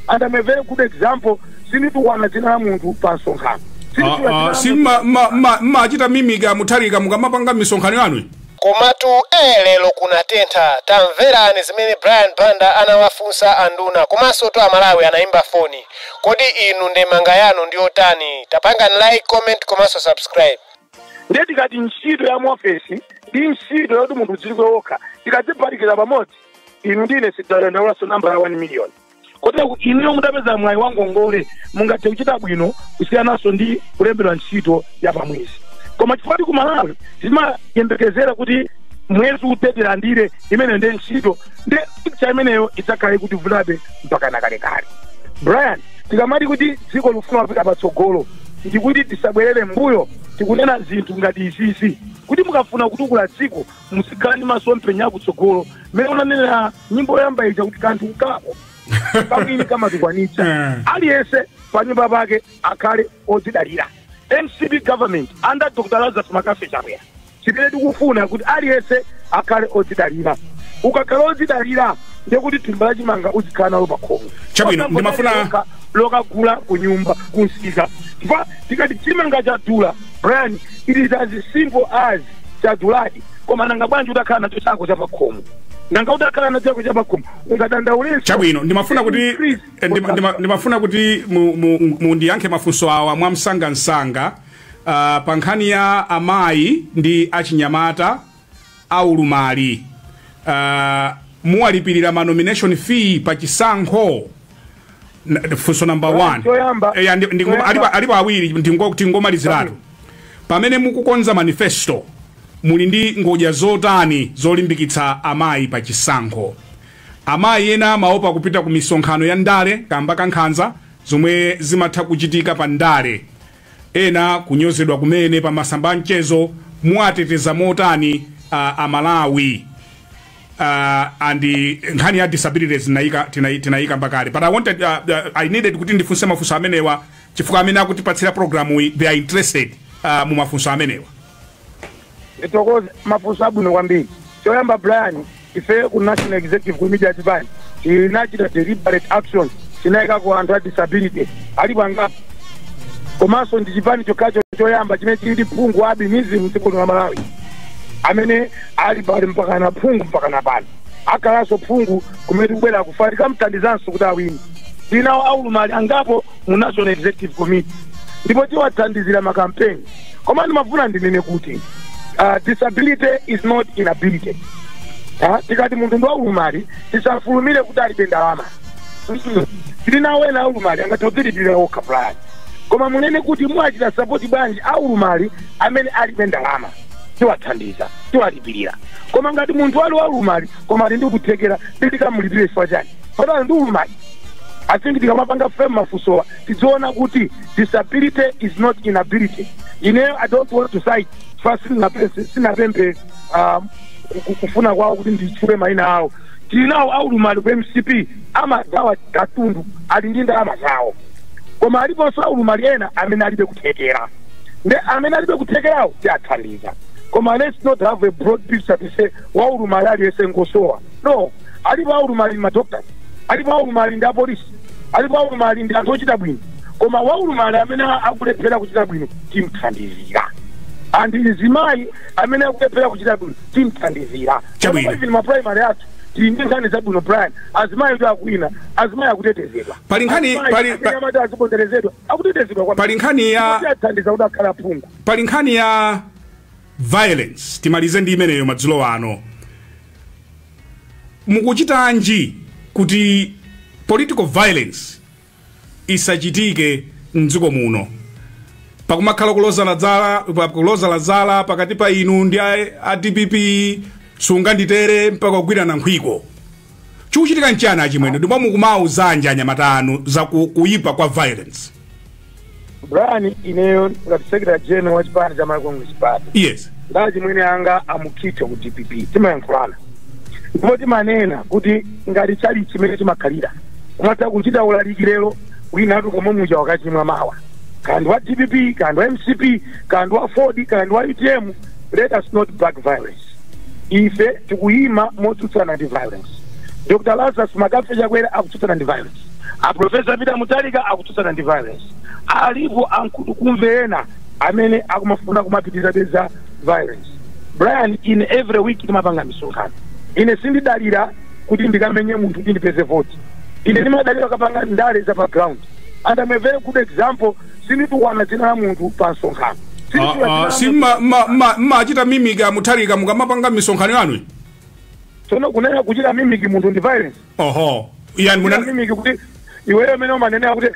and I'm a very good example. Sinitu wanachina muntu pasonkhano. Machita mimiga mutarika mukamapanga misonkhano yanu. Komatu lelo kuna tenta tamverani zimene Brian Banda anawafunsa anduna komanso to Amalawi anaimba foni. Kodi inu ndemanga yanu ndiyo tani? Tapanga like, comment komanso subscribe. Ndeti kati ntchito ya muofesi ndi ntchito yoti munthu dzilikowoka tikadzipatikira pamodzi inu ndine sidzalandaulaso namba ya 1 million. Kotera kuti inu mutapeza mwayi wangongole mungathe kuchita bwino kusiyanaso ndi kulembedwa ntchito ya pamwezi. Koma chifukwa ku Malawi timayembekezera kuti mwezi uteterandire imene ndi ntchito ndi picture imeneyo idzakhale kuti vulabe mpaka nakalekale. Brian, tikamati kuti dziko lufuna kupita patsogolo ndikuti tisabwerere mbuyo tikunena zinthu ngati izizi kuti mukafuna kutukula dziko musikhala ndi masomphenya akutsogolo mmene unanena nyimbo yoyamba ija kuti kanthu kako kamwini kamatikwanitsa aliyense panyumba pake akhale odzidalira. MCP government under Dr. Lazarus Makafe Chabwera chimene tikufuna kuti aliyense akhale odzidalira. Ukakhala odzidalira ndikuti thumba la chimanga uzikhala nalo pakhomo. Chabwino ndimafuna lokagula kunyumba kunsika chifukwa tikati chimanga chadula Brian, it is as simple as chaduladi koma nanga bwanji utakhala nacho chako chapakhomo nanga utakhala nacho chako chapakhomo ungadandaulisa. Chabwino ndimafuna kuti mundiyankhe mafunso awa mwamsangamsanga pa nkhani ya amayi ndi achinyamata aulumali. Muwalipirira ma nomination fee pa chisankho. Funso number 1 alipo awiri tingomaliziratu. Pamene mukukonza manifesto muli ndi ngodya zotani zolimbikitsa amayi pa chisankho. Amayi ena maopa kupita ku misonkhano ya ndale kamba kankhanza zomwe zimatha kuchitika pa ndale, ena kunyozedwa kumene pa masamba mchezo. Muateteza motani Amalawi and nkhani ya disabilities tinayika mbakale. But I needed kuti ndifunse mafunso amenewa chifukwa amene akutipatsira programu they are interested mu mafunso amenewa. Itokoze mafunso abwino kwambiri. Choyamba Brian, ife ku National Executive Committee atipani tinachita deliberate action tinayika ku anthu a disability alipo angapo. Komanso ndi chipani chokhacho choyamba chimene chili phungu albinism m'dziko la Malawi amene ali pali mpaka na phungu mpaka na pano akalaso phungu kumene kubwera kufatika mtandizanso kuti awini. Tinawo aulumali angapo mu National Executive Committee ndipo tiwathandizira makampeni. Koma ndimafuna ndinene kuti disability is not inability. Tikati munthu ndi aulumali tisafulumire kuti alibe ndalama. Tinawo ena aulumali angathodzilipirira okha plan. Koma munene kuti muachita support bwanji aulumali amene alibe ndalama tiwathandiza tiwalipirira. Koma ngati munthu ali waulumali koma ali ndi kuthekera tikamulipire chifukwa chani patali ndi ulumali. I think tikamapanga frame mafunsowa tidziona kuti disability is not inability. I don't want to cite first sinapempe kufuna kwawo kuti ndichule mayina awo. Tinawo aulumali ku MCP amagawa katundu ali ndi ndalama zawo. Koma aliponso aulumali ena amene alibe kuthekera. Amene alibe kuthekerawo tiathandiza. Koma let's not have a broad picture to say waulumali aliyese ngosowa. No, alipo aulumali ndi madoctors, alipo aulumali ndi apolisi, alipo aulumali ndi anthu ochita bwino. Koma waulumali amene akulephera kuchita bwino timthandizira. Andi zimayi amene akulephera kuchita bwino timthandizira. Chabwino even ma primary athu tindinkani zabwino Brian azimayi kuti akwina azimayi akutetezedwa. Pali nkhani ya violence timalize ndi imeneyo madzulo ano. Mukuchitanji kuti political violence isachitike mdziko muno pakumakhala kuloza lazala pakati pa inu ndi a DPP sunganditere mpaka kugwirana nkhwiko. Chikuchitika nchana achimwene ndipo mukumauzanja anyamatanu za kuipa kwa violence. Brian, ineyo ngati Secretary General wa chipani cha Malawi Congress Party. Yes. Ndaji mwene anga amukite ku DPP timayankhulana. Ndipo timanena kuti ngati chali chimene timakhalira kumata kuchita ulalikirero wina atu komwe muja wakachimwa mawa. Kandi wa DPP, kandi wa MCP, kandi wa Ford, kandi wa UTM, let us not back violence. Ife tikuyima motsutsana ndi violence. Dr. Lazarus Makafe Chakwera akutsutsana ndi violence. a Professor Peter Mutharika akutusana ndi violence alipo ankulu kumvena amene akumafuna kumapitiriza beza violence. Brian, in every week timapanga misonkhano. Ine sindidalira kuti ndikamenye munthu kuti ndipeze vote. Ine ndimadalira kapanga ndale za background. And I'm a very good example. Sindituwana dzina la munthu pa msonkhano. Machita mimika Mutharika mukamapanga misonkhano yanu. Sono kunena kuchita mimiki munthu ndi violence. Oho. Yani munana mimiki kuti iweyo amene umanena kuti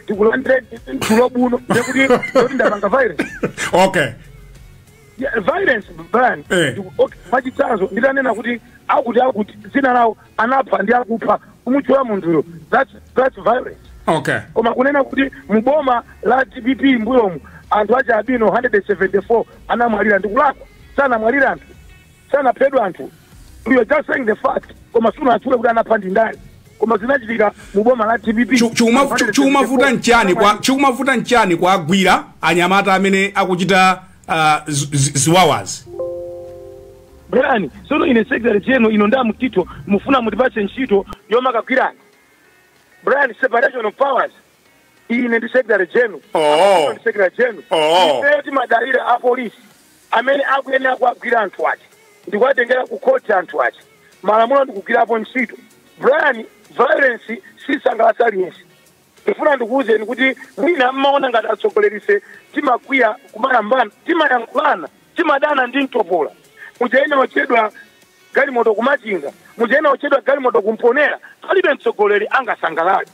tikulandire tulobuno ndikuti ndapanga violence. Okay. Yeah, violence ban. Okay, machitsanzo nditanena kuti akuti zina lawo anapha ndi akupha umuchwa munthuyo. That's violence. Okay. Koma kunena kuti muboma la TPP mbuyomu anthu acha abino 174 anamwalira ndikulakwa sana mwalira anthu sana pedwa anthu. We are just saying the fact. Koma suna atule kuti anapha ndi ndani. Koma zinachitika muboma la TPP. Chumavuta nchani kwa agwira anyamata amene akuchita ziwawazi. Brian, sono ine secretary general inonda mutito mufuna mutipatse ntchito yoma kagwirani. Brian, separation of powers. Ine ndi secretary general. Oh. Secretary general. Ife madalira a police amene akuyenera kuagwira anthu ache. Ndikuatengera ku court anthu ache. Malamulo ndikugwirapo ntchito. Brian, violence sisangalatsa aliyense. Ndifuna ndikuwuzeni kuti mwina mmaona ngati atsogolerise timakwiya kumayambana timayankhulana timadana ndi mtopola. Mujaina ochedwa galimoto kumachinga, mujaina ochedwa galimoto kumponera, palibe mtsogoleri angasangalale.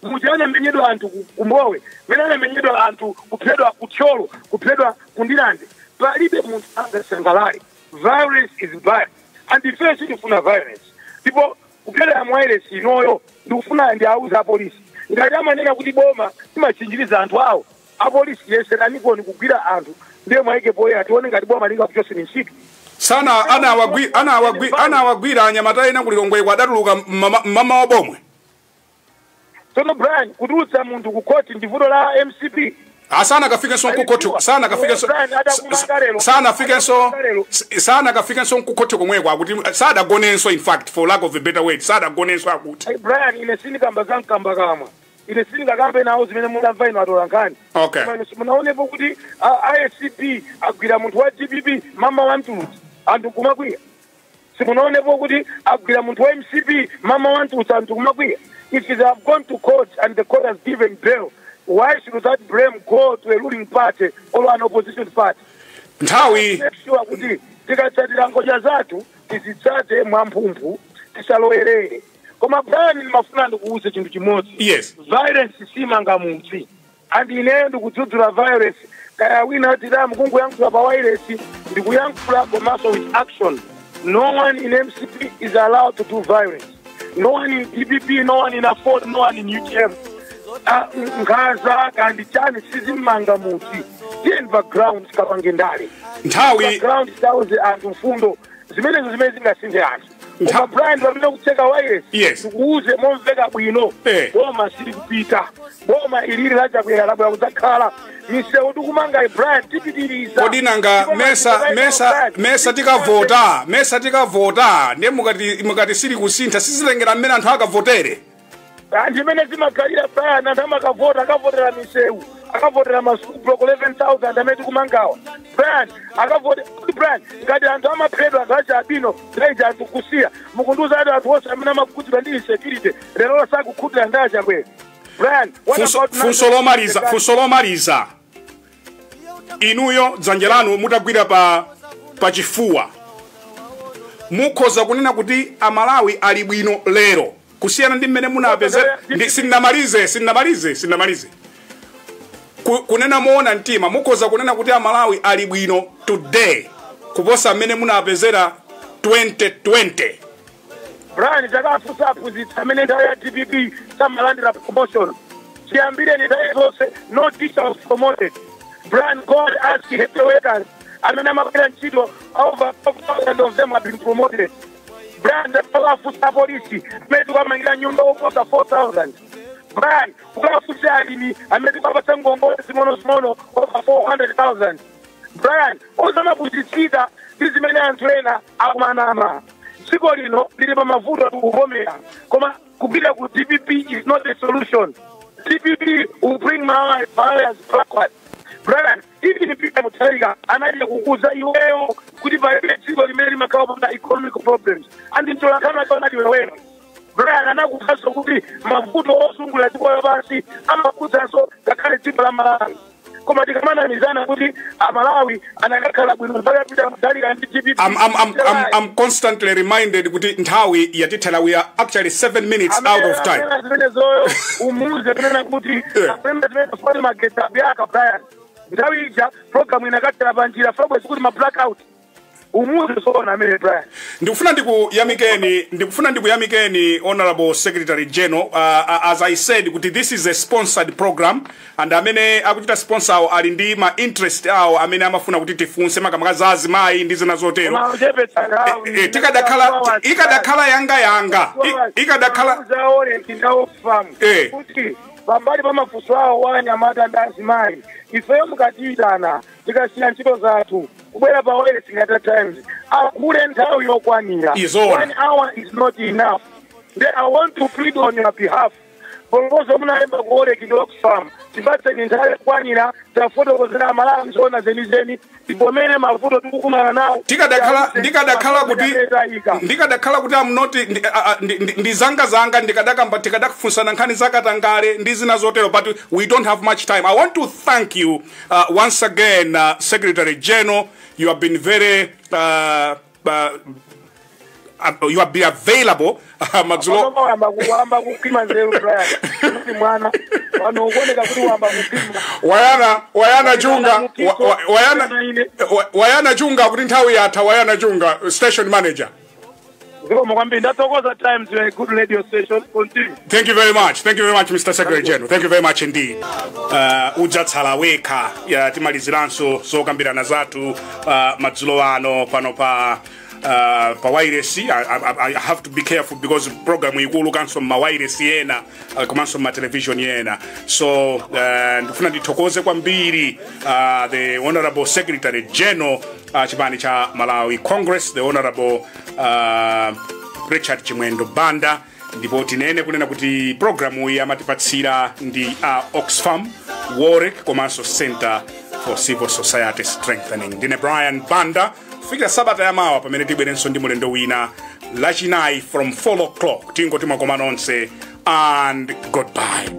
Mujaina menyedwa anthu kumbowe, menane menyedwa anthu kuphedwa kutcholo, kuphedwa kundilande, palibe munthu angasangalale. Violence is bad. And defense ndifuna violence. Ndipo kuphedwa ya mwiresi inoyo ndikufuna ndi auza apolisi. Ngati amanena kuti boma timachinjiriza anthu awo, apolisi yeseranipo ni kugwira anthu ndiye mwaike poye atione ngati boma linga kuchose ni ntchito. Sana ana wagwira anyamata ina kulilongwe kwa datuluka mama wa bomwe. Sono Brian kudutsa munthu ku court ndivuto la MCP. Sana kafika so ku court sana kafika so ku court komwe kwa kuti sada gonenso in fact for lack of a better word sada gonenso akuti. Brian ine sinikamba kankamba kama. Ile singa kambe nawo zimene mudamva ino atolankhani. Okay. Munaonepo kuti ISCP agwira munthu wa GPP mama wa Mtulutsi anthu kumakwiya. Simunaonepo kuti agwira munthu wa MCP mama wa Mtulutsi anthu kumakwiya. If they have gone to court and the court has given bail, why should that blame go to a ruling party or an opposition party? Nthawi. Make sure kuti tikatsatira ngoja zathu tizitsate mwamphumphu tisalowerere. Koma Brian nimafuna ndikuuze chinthu chimodzi. Yes. Violence simanga munthu. And ineyo ndikudzudzula violence. Kaya wina tidamu kungu yankhula pa wireless ndikuyankhula komanso with action. No one in MCP is allowed to do violence. No one in DPP, no one in Afford, no one in UTM. Ngaza kandi chani sizimanga munthu. Tiye background kapange ndale. Nthawi. Background stawuze anthu mfundo. Zimene zingasinthe anthu. Koma Brian wabino kucheka wireless. Yes. Ukuuze momveka bwino. Boma sili kupita. Boma iliri lacha kuyera labwa kudzakhala. Misewu tikumanga Brian tipitiriza. Kodi nanga mesa tikavota ndiye mukati sili kusintha sizilengera mmene anthu akavotere. Ndimene zimakhalira Brian anthu akavotera misewu. Akavotera masukulu 11,000 amene tikumangawa. Brian Brian ngati anthu amaphedwa ngacha abino ndaija anthu kusiya mukunduza anthu onse amene amakhutira ndi insecurity lero sakukhutira ndacha bwe. Brian funso lomaliza inuyo dzanja lanu mutagwira pa chifuwa mukhoza kunena kuti amalawi ali bwino lero kusiyana ndi mmene munapezera sinnamalize kunena moona mtima mukhoza kunena kuti amalawi ali bwino today kuposa mmene munapezera 2020. Brian takafusa aphunzitsa amene nthawi ya TPP samalandira promotion chiyambire ni nthawi zonse no teacher was promoted. Brian, God asked health workers amene amagwira ntchito over 5,000 of them have been promoted. Brian takafusa polisi amene tikumangira nyumba oposa 4,000. Brian ukafusa alimi amene tikapatsa ngongole zimono over 400,000. Brian ozamaphunzitsidwa ndi zimene anthu ena akumanama. siko lino lili pa mavuto tukuvomera koma kupita ku DPP is not a solution. DPP will bring Malawi backward. Brian, even people Mutarika anaje kukuza iweyo kuti palibe dziko limene limakhala pa economic problems and ntolakana kana liweyo. Brian anakufaso kuti mavuto osungula dziko lapansi amakuzanso ngakhale dziko la Malawi. Koma tikamana mizana kuti Malawi anakakhala bwino mpaka pita Mutarika ndi DPP. I'm constantly reminded kuti nthawi yatithala we are actually 7 minutes out of time. Umuze kana kuti apembe tfone mageta byaka Brian. Ndawija program inakatira banjira fabwe kuti ma blackout umuze sona mele Brian. Ndikufuna ndikuyamikeni Honorable Secretary General, as I said kuti this is a sponsored program and amene akuchita sponsor ali ndi ma interest awo amene amafuna kuti tifunse makamaka zazi mai ndi zina zotero. Ikadakhala yanga ikadakhala zaone kindawo famu kuti pambali pa mafuso awo wanyamata ndazi mai ifeyo mukatitana tikasiya ntchito zathu kubwera pa wale singata times akule nthawi yokwanira. 1 hour is not enough. Then I want to plead on your behalf. Bongozo munalemba kuole Oxfam tibatse nthawi yokwanira tafotokozera Malawi zona zenizeni tipomene mavuto tukumana nawo. Ndikadakhala kuti I'm not ndizanga ndikadakufunsana nkhani zakatangale ndi zina zotero, but we don't have much time. I want to thank you once again, Secretary General. You have been very you have been available. Madzulo Wayana Junga kuti nthawi yatha. Wayana Junga, station manager. Good radio station. Continue. Thank you very much. Thank you very much, Mr. Secretary General. Thank you very much indeed. Udzatsala weka ya timaliziranso zokambirana zathu madzulo ano pano pa wireless. I have to be careful because the program we go look at some wireless yena komanso ma television yena. So ndifuna ndithokoze kwambiri the Honorable Secretary General chipani cha Malawi Congress, the Honorable Richard Chimwendo Banda. Ndipo tinene kunena kuti programu iyi amatipatsira ndi Oxfam, Warwick komanso Center for Civil Society Strengthening. Ndine Brian Banda. Fikira sabata ya mawa pamene tibwerenso ndi mulendo wina lachinayi from 4 o'clock. Tingoti makoma nonse and goodbye.